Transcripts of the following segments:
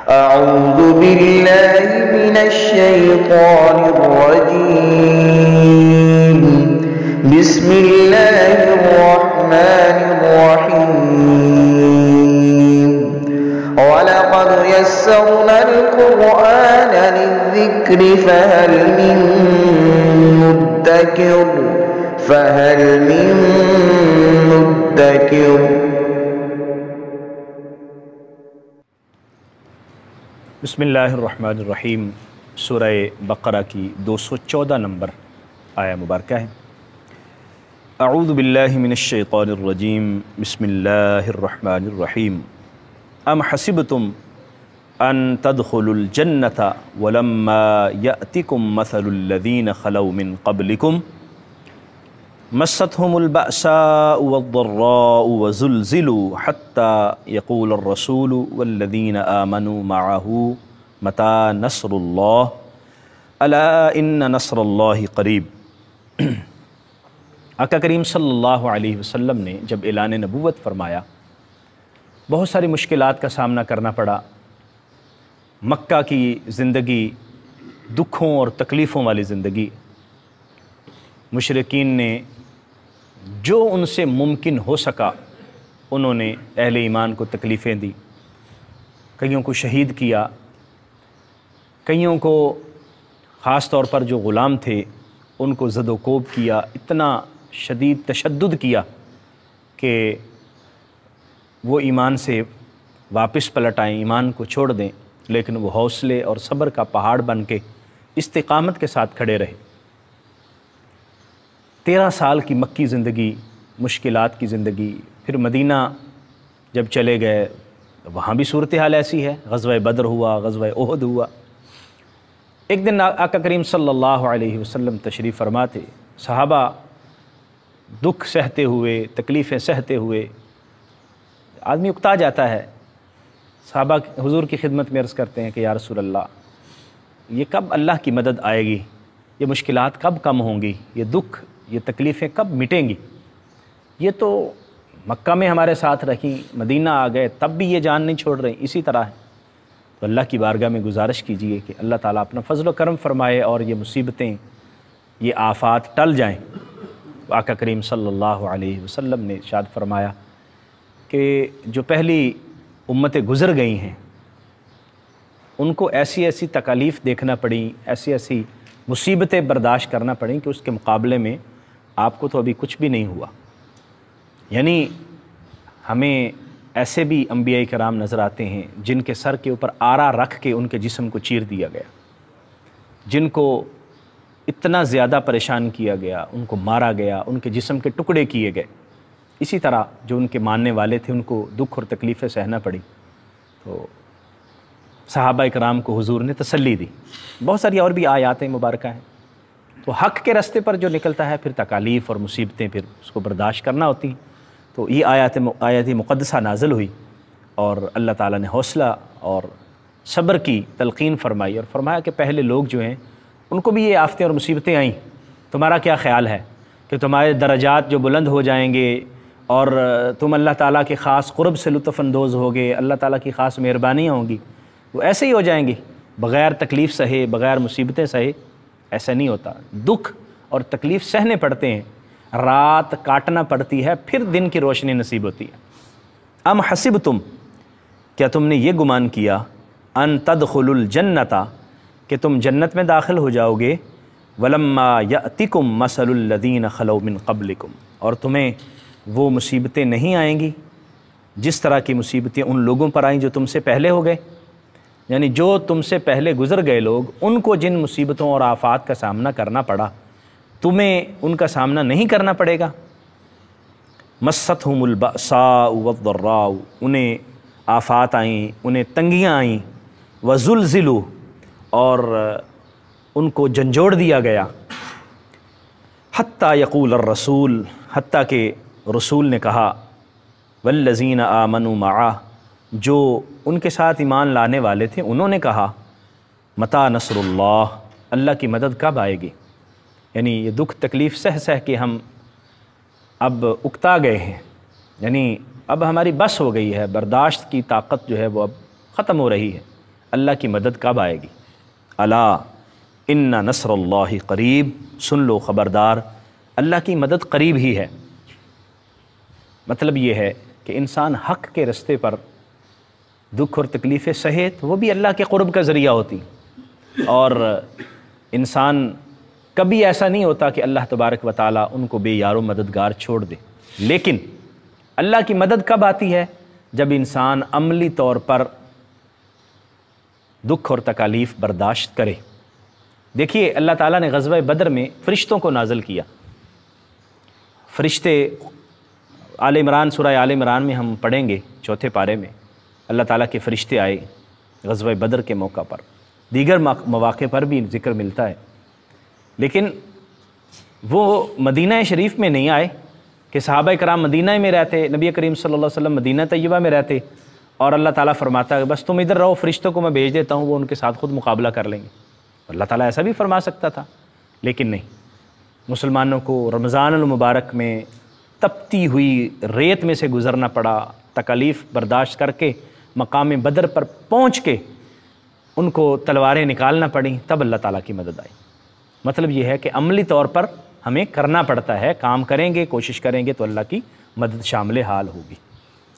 أعوذ بالله من الشيطان الرجيم. بسم الله الرحمن الرحيم. ولقد يسرنا القرآن للذكر فهل من مدكر. بسم اللہ الرحمن الرحیم. سورہ بقرہ کی 214 نمبر آیہ مبارکہ ہے. اعوذ باللہ من الشیطان الرجیم. بسم اللہ الرحمن الرحیم. ام حسبتم ان تدخلوا الجنة ولما یأتکم مثل الذین خلوا من قبلکم مستهم البأساء والضراء وزلزلوا حتى يقول الرسول والذين آمنوا معه متى نصر الله ألا إن نصر الله قریب. آقا کریم صلی اللہ علیہ وسلم نے جب اعلان نبوت فرمایا بہت ساری مشکلات کا سامنا کرنا پڑا. مکہ کی زندگی دکھوں اور تکلیفوں والی زندگی. مشرکین نے جو ان سے ممکن ہو سکا انہوں نے اہل ایمان کو تکلیفیں دی. کئیوں کو شہید کیا، کئیوں کو خاص طور پر جو غلام تھے ان کو زد و کوب کیا. اتنا شدید تشدد کیا کہ وہ ایمان سے واپس پلٹ آئیں، ایمان کو چھوڑ دیں، لیکن وہ حوصلے اور صبر کا پہاڑ بن کے استقامت کے ساتھ کھڑے رہے. 13 سال کی مکی زندگی، مشکلات کی زندگی. پھر مدینہ جب چلے گئے وہاں بھی صورتحال ایسی ہے. غزوہ بدر ہوا، غزوہ احد ہوا. ایک دن آقا کریم صلی اللہ علیہ وسلم تشریف فرما تھے. صحابہ دکھ سہتے ہوئے، تکلیفیں سہتے ہوئے، آدمی اکتا جاتا ہے. صحابہ حضور کی خدمت میں عرض کرتے ہیں کہ یا رسول اللہ، یہ کب اللہ کی مدد آئے گی؟ یہ مشکلات کب کم ہوں گی؟ یہ دکھ، یہ تکلیفیں کب مٹیں گی؟ یہ تو مکہ میں ہمارے ساتھ رہیں، مدینہ آ گئے تب بھی یہ جان نہیں چھوڑ رہے. اسی طرح ہے. تو اللہ کی بارگاہ میں گزارش کیجئے کہ اللہ تعالیٰ اپنا فضل و کرم فرمائے اور یہ مصیبتیں، یہ آفات ٹل جائیں. آقا کریم صلی اللہ علیہ وسلم نے ارشاد فرمایا کہ جو پہلی امتیں گزر گئی ہیں ان کو ایسی ایسی تکالیف دیکھنا پڑیں، ایسی ایسی مصیبتیں برداشت کرنا پڑیں کہ اس کے مقابلے میں آپ کو تو ابھی کچھ بھی نہیں ہوا. یعنی ہمیں ایسے بھی انبیاء کرام نظر آتے ہیں جن کے سر کے اوپر آرا رکھ کے ان کے جسم کو چیر دیا گیا، جن کو اتنا زیادہ پریشان کیا گیا، ان کو مارا گیا، ان کے جسم کے ٹکڑے کیے گئے. اسی طرح جو ان کے ماننے والے تھے ان کو دکھ اور تکلیفیں سہنا پڑی. تو صحابہ اکرام کو حضور نے تسلی دی. بہت ساری اور بھی آیات مبارکہ ہیں. تو حق کے راستے پر جو نکلتا ہے پھر تکالیف اور مصیبتیں پھر اس کو برداشت کرنا ہوتی ہیں. تو یہ آیات مقدسہ نازل ہوئی اور اللہ تعالیٰ نے حوصلہ اور صبر کی تلقین فرمائی اور فرمایا کہ پہلے لوگ جو ہیں ان کو بھی یہ آفتیں اور مصیبتیں آئیں. تمہارا کیا خیال ہے کہ تمہارے درجات جو بلند ہو جائیں گے اور تم اللہ تعالیٰ کے خاص قرب سے لطف اندوز ہوگے، اللہ تعالیٰ کی خاص مہربانیاں ہوں گی، وہ ایسے ہی ہو جائیں گے بغیر تکلیف سہے، بغیر مصیبتیں سہے؟ ایسا نہیں ہوتا. دکھ اور تکلیف سہنے پڑتے ہیں، رات کاٹنا پڑتی ہے، پھر دن کی روشنی نصیب ہوتی ہے. ام حسبتم، کیا تم نے یہ گمان کیا، ان تدخلوا الجنۃ، کہ تم جنت میں داخل ہو جاؤ گے، ولما یأتکم مثل الذین خلوا من قبلکم، اور تمہیں وہ مصیبتیں نہیں آئیں گی جس طرح کی مصیبتیں ان لوگوں پر آئیں جو تم سے پہلے ہو گئے. یعنی جو تم سے پہلے گزر گئے لوگ، ان کو جن مصیبتوں اور آفات کا سامنا کرنا پڑا تمہیں ان کا سامنا نہیں کرنا پڑے گا. مستهم البأساء والضراء، انہیں آفات آئیں، انہیں تنگیاں آئیں. وزلزلوا، اور ان کو جھنجھوڑ دیا گیا. حتیٰ یقول الرسول، حتیٰ کہ رسول نے کہا، والذین آمنوا معہ، جو ان کے ساتھ ایمان لانے والے تھے انہوں نے کہا، متى نصر اللہ، اللہ کی مدد کب آئے گی؟ یعنی یہ دکھ تکلیف سہ سہ کے ہم اب اکتا گئے ہیں. یعنی اب ہماری بس ہو گئی ہے، برداشت کی طاقت جو ہے وہ اب ختم ہو رہی ہے. اللہ کی مدد کب آئے گی؟ الا ان نصر اللہ قریب، سن لو خبردار اللہ کی مدد قریب ہی ہے۔ مطلب یہ ہے کہ انسان حق کے رستے پر دکھ اور تکلیفیں سہے تو وہ بھی اللہ کے قرب کا ذریعہ ہوتی، اور انسان کبھی ایسا نہیں ہوتا کہ اللہ تبارک و تعالیٰ ان کو بے یار و مددگار چھوڑ دے۔ لیکن اللہ کی مدد کب آتی ہے؟ جب انسان عملی طور پر دکھ اور تکالیف برداشت کرے۔ دیکھیے اللہ تعالیٰ نے غزوہ بدر میں فرشتوں کو نازل کیا۔ فرشتے آل عمران، سورہ آل عمران میں ہم پڑھیں گے 4 پارے میں، اللہ تعالیٰ کے فرشتے آئے غزوہ بدر کے موقع پر، دیگر مواقع پر بھی ذکر ملتا ہے، لیکن وہ مدینہ شریف میں نہیں آئے کہ صحابہ کرام مدینہ میں رہتے، نبی کریم صلی اللہ علیہ وسلم مدینہ طیبہ میں رہتے، اور اللہ تعالیٰ فرماتا ہے بس تم ادھر رہو، فرشتوں کو میں بھیج دیتا ہوں، وہ ان کے ساتھ خود مقابلہ کر لیں گے۔ اللہ تعالیٰ ایسا بھی فرما سکتا تھا، لیکن نہیں، مسلمانوں کو رمضان المبارک میں تپتی ہوئی ریت میں سے گزرنا پڑا، تکالیف برداشت کر کے مقام بدر پر پہنچ کے ان کو تلواریں نکالنا پڑیں، تب اللہ تعالیٰ کی مدد آئی۔ مطلب یہ ہے کہ عملی طور پر ہمیں کرنا پڑتا ہے، کام کریں گے، کوشش کریں گے تو اللہ کی مدد شامل حال ہوگی۔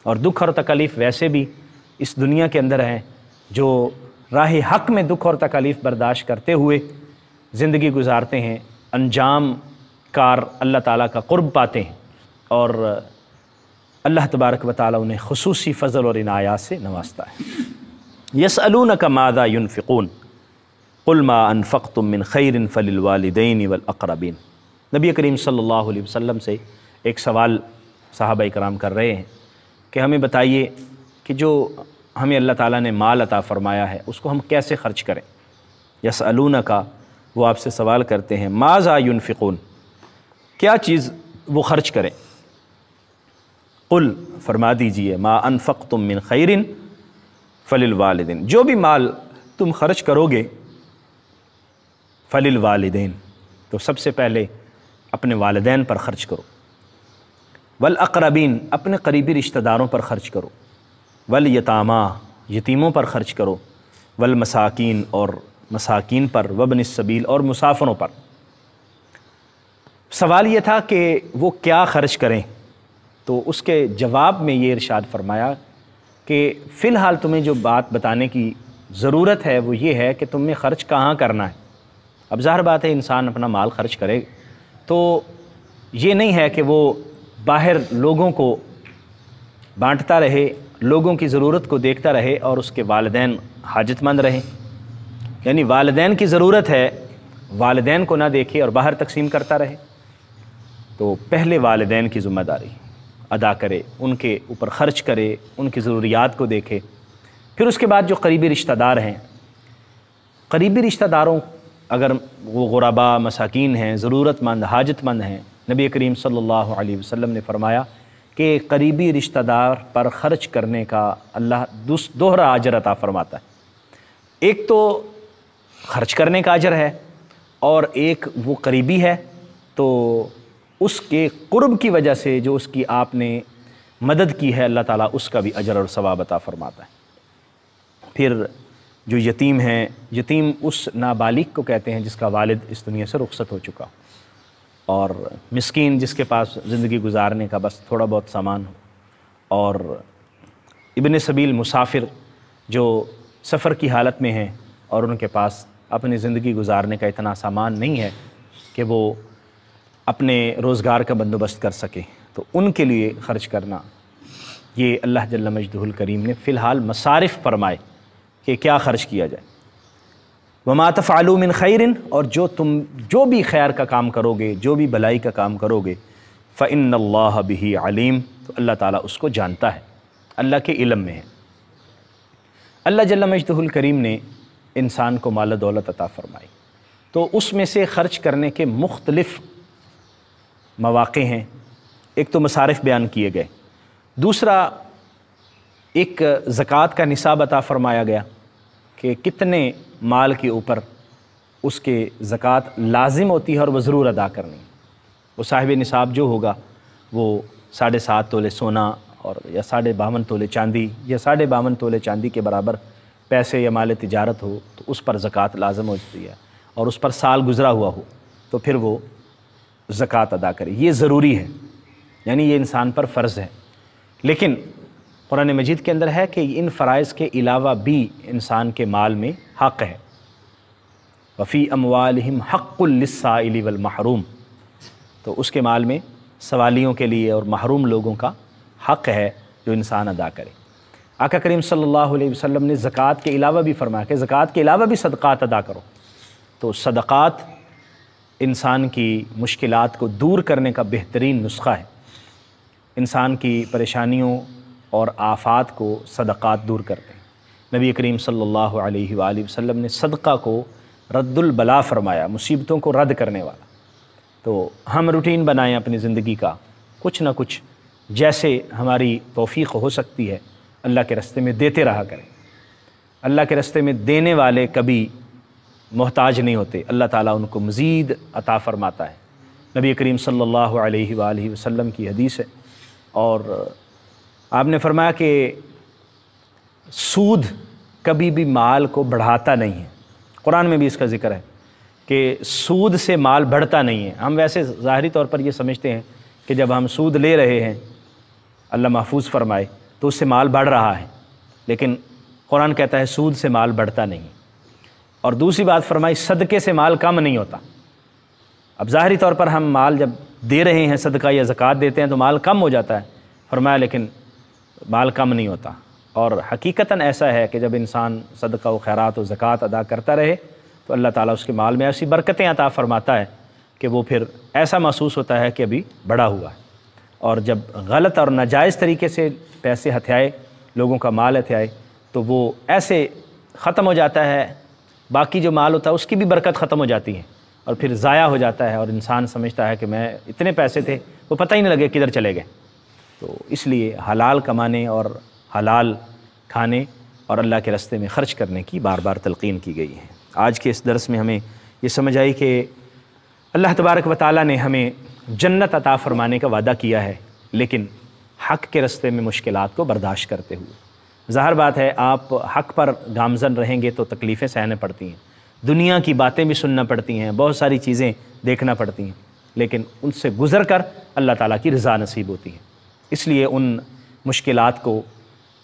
اور دکھ اور تکالیف ویسے بھی اس دنیا کے اندر ہیں، جو راہ حق میں دکھ اور تکالیف برداشت کرتے ہوئے زندگی گزارتے ہیں، انجام کار اللہ تعالیٰ کا قرب پاتے ہیں، اور اللہ تبارک و تعالیٰ انہیں خصوصی فضل اور عنایات سے نوازتا ہے۔ یسألونک ماذا ينفقون قل ما انفقتم من خیر فللوالدین والاقربین۔ نبی کریم صلی اللہ علیہ وسلم سے ایک سوال صحابہ کرام کر رہے ہیں کہ ہمیں بتائیے کہ جو ہمیں اللہ تعالیٰ نے مال عطا فرمایا ہے اس کو ہم کیسے خرچ کریں۔ یسألونک، وہ آپ سے سوال کرتے ہیں، ماذا ينفقون، کیا چیز وہ خرچ کریں۔ قل، فرما دیجئے، ما انفقتم من خیر فللوالدین، جو بھی مال تم خرچ کرو گے فللوالدین، تو سب سے پہلے اپنے والدین پر خرچ کرو، والاقربین، اپنے قریبی رشتہ داروں پر خرچ کرو، والیتاما، یتیموں پر خرچ کرو، والمساکین، اور مساکین پر، وابن السبیل، اور مسافروں پر۔ سوال یہ تھا کہ وہ کیا خرچ کریں، تو اس کے جواب میں یہ ارشاد فرمایا کہ فی الحال تمہیں جو بات بتانے کی ضرورت ہے وہ یہ ہے کہ تم نے خرچ کہاں کرنا ہے۔ اب ظاہر بات ہے انسان اپنا مال خرچ کرے تو یہ نہیں ہے کہ وہ باہر لوگوں کو بانٹتا رہے، لوگوں کی ضرورت کو دیکھتا رہے اور اس کے والدین حاجت مند رہیں، یعنی والدین کی ضرورت ہے، والدین کو نہ دیکھے اور باہر تقسیم کرتا رہے۔ تو پہلے والدین کی ذمہ داری ادا کرے، ان کے اوپر خرچ کرے، ان کی ضروریات کو دیکھے۔ پھر اس کے بعد جو قریبی رشتہ دار ہیں، قریبی رشتہ داروں اگر وہ غربا، مساکین ہیں، ضرورت مند، حاجت مند ہیں، نبی کریم صلی اللہ علیہ وسلم نے فرمایا کہ قریبی رشتہ دار پر خرچ کرنے کا اللہ دوہرا اجر عطا فرماتا ہے۔ ایک تو خرچ کرنے کا اجر ہے، اور ایک وہ قریبی ہے تو اس کے قرب کی وجہ سے جو اس کی آپ نے مدد کی ہے اللہ تعالیٰ اس کا بھی اجر اور ثواب عطا فرماتا ہے۔ پھر جو یتیم ہیں، یتیم اس نابالغ کو کہتے ہیں جس کا والد اس دنیا سے رخصت ہو چکا، اور مسکین جس کے پاس زندگی گزارنے کا بس تھوڑا بہت سامان ہو، اور ابن سبیل مسافر جو سفر کی حالت میں ہیں اور ان کے پاس اپنی زندگی گزارنے کا اتنا سامان نہیں ہے کہ وہ اپنے روزگار کا بندوبست کر سکے، تو ان کے لیے خرچ کرنا، یہ اللہ جل مجدہ الکریم نے فی الحال مصارف فرمائے کہ کیا خرچ کیا جائے۔ وما تفعلوا من خیر، اور تم جو بھی خیر کا کام کرو گے، جو بھی بھلائی کا کام کرو گے، فإن اللہ بہ علیم، تو اللہ تعالیٰ اس کو جانتا ہے، اللہ کے علم میں ہے۔ اللہ جل مجدہ الکریم نے انسان کو مال و دولت عطا فرمائی، تو اس میں سے خرچ کرنے کے مختلف مواقع ہیں۔ ایک تو مصارف بیان کیے گئے، دوسرا ایک زکوٰۃ کا نصاب عطا فرمایا گیا کہ کتنے مال کے اوپر اس کے زکوٰۃ لازم ہوتی ہے اور وہ ضرور ادا کرنی ہے۔ وہ صاحب نصاب جو ہوگا وہ 7.5 تولے سونا اور یا 52.5 تولے چاندی یا 52.5 تولے چاندی کے برابر پیسے یا مال تجارت ہو تو اس پر زکوٰۃ لازم ہوتی ہے، اور اس پر سال گزرا ہوا ہو تو پھر وہ زکوٰۃ ادا کرے. یہ ضروری ہے، یعنی یہ انسان پر فرض ہے. لیکن قرآن مجید کے اندر ہے کہ ان فرائض کے علاوہ بھی انسان کے مال میں حق ہے. وفی اموالہم حق للسائل والمحروم، تو اس کے مال میں سوالیوں کے لیے اور محروم لوگوں کا حق ہے جو انسان ادا کرے. آقا کریم صلی اللہ علیہ وسلم نے زکوٰۃ کے علاوہ بھی فرمایا کہ زکوٰۃ کے علاوہ بھی صدقات ادا کرو. تو صدقات انسان کی مشکلات کو دور کرنے کا بہترین نسخہ ہے. انسان کی پریشانیوں اور آفات کو صدقات دور کرتے ہیں. نبی کریم صلی اللہ علیہ وآلہ وسلم نے صدقہ کو رد البلا فرمایا، مصیبتوں کو رد کرنے والا. تو ہم روٹین بنائیں اپنی زندگی کا، کچھ نہ کچھ جیسے ہماری توفیق ہو سکتی ہے اللہ کے راستے میں دیتے رہا کریں. اللہ کے راستے میں دینے والے کبھی محتاج نہیں ہوتے، اللہ تعالیٰ ان کو مزید عطا فرماتا ہے. نبی کریم صلی اللہ علیہ وآلہ وسلم کی حدیث ہے، اور آپ نے فرمایا کہ سود کبھی بھی مال کو بڑھاتا نہیں ہے. قرآن میں بھی اس کا ذکر ہے کہ سود سے مال بڑھتا نہیں ہے. ہم ویسے ظاہری طور پر یہ سمجھتے ہیں کہ جب ہم سود لے رہے ہیں، اللہ محفوظ فرمائے، تو اس سے مال بڑھ رہا ہے، لیکن قرآن کہتا ہے سود سے مال بڑھتا نہیں. اور دوسری بات فرمائی صدقے سے مال کم نہیں ہوتا. اب ظاہری طور پر ہم مال جب دے رہے ہیں، صدقہ یا زکوٰۃ دیتے ہیں تو مال کم ہو جاتا ہے. فرمایا لیکن مال کم نہیں ہوتا. اور حقیقتاً ایسا ہے کہ جب انسان صدقہ و خیرات و زکوٰۃ ادا کرتا رہے تو اللہ تعالیٰ اس کے مال میں ایسی برکتیں عطا فرماتا ہے کہ وہ پھر ایسا محسوس ہوتا ہے کہ ابھی بڑا ہوا ہے. اور جب غلط اور ناجائز طریقے سے پیسے ہتھیائے، لوگوں کا مال ہتھیائے، تو وہ ایسے ختم ہو جاتا ہے، باقی جو مال ہوتا ہے اس کی بھی برکت ختم ہو جاتی ہے اور پھر ضائع ہو جاتا ہے، اور انسان سمجھتا ہے کہ میں اتنے پیسے تھے، وہ پتہ ہی نہیں لگے کدھر چلے گئے. تو اس لیے حلال کمانے اور حلال کھانے اور اللہ کے راستے میں خرچ کرنے کی بار بار تلقین کی گئی ہے. آج کے اس درس میں ہمیں یہ سمجھ آئی کہ اللہ تبارک و تعالیٰ نے ہمیں جنت عطا فرمانے کا وعدہ کیا ہے، لیکن حق کے راستے میں مشکلات کو برداشت کرتے ہوئے. ظاہر بات ہے آپ حق پر گامزن رہیں گے تو تکلیفیں سہنے پڑتی ہیں، دنیا کی باتیں بھی سننا پڑتی ہیں، بہت ساری چیزیں دیکھنا پڑتی ہیں، لیکن ان سے گزر کر اللہ تعالیٰ کی رضا نصیب ہوتی ہے. اس لیے ان مشکلات کو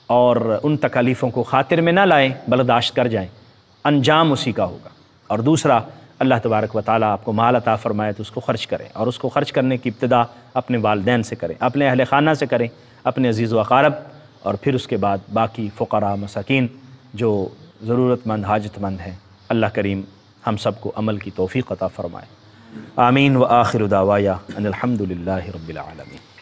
اور ان تکالیفوں کو خاطر میں نہ لائیں، برداشت کر جائیں، انجام اسی کا ہوگا. اور دوسرا، اللہ تبارک و تعالیٰ آپ کو مال عطا فرمائے تو اس کو خرچ کریں، اور اس کو خرچ کرنے کی ابتدا اپنے والدین سے کریں، اپنے اہل خانہ سے کریں، اپنے عزیز و اقارب، اور پھر اس کے بعد باقی فقراء مساکین جو ضرورت مند حاجت مند ہیں. اللہ کریم ہم سب کو عمل کی توفیق عطا فرمائے. آمین. وآخر دعوایا ان الحمد للہ رب العالمین.